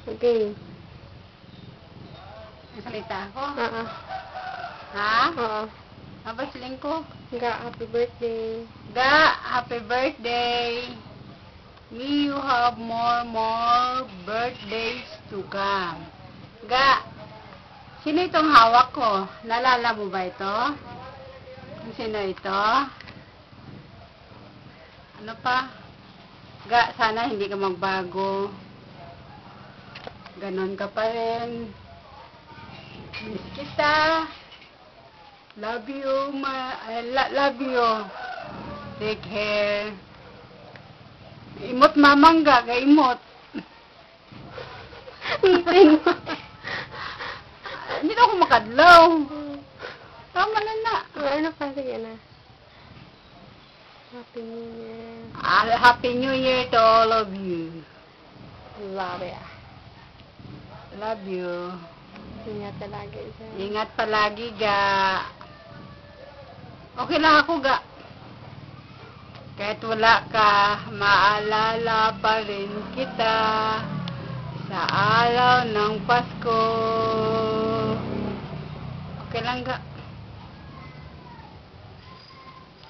Okay. Nasalita ako? Oo. Ha? Oo. Nabasaling ko. Ga, happy birthday. Ga, happy birthday. May you have more birthdays to come. Ga, sino itong hawak ko? Nalala mo ba ito? Kung sino ito? Ano pa? Ga, sana hindi ka magbago. Ganon ka pa rin. Miss kita. Love you, love you. Take care. Imot mamangga, imot. Hindi na ako makadlaw. Tama na. Ano pa? Sige na. Happy New Year. Happy New Year to all of you. Love ya. Love you. Ingat ka lagi dyan. Ingat palagi, Ga. Okay lang ako, Ga. Kahit wala ka, maalala pa rin kita sa araw ng Pasko. Okay lang, Ga.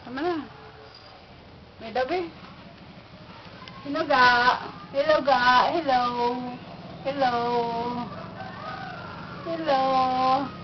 Tama na. May dabi. Hello, Ga. Hello, Ga. Hello. Hello. Hello.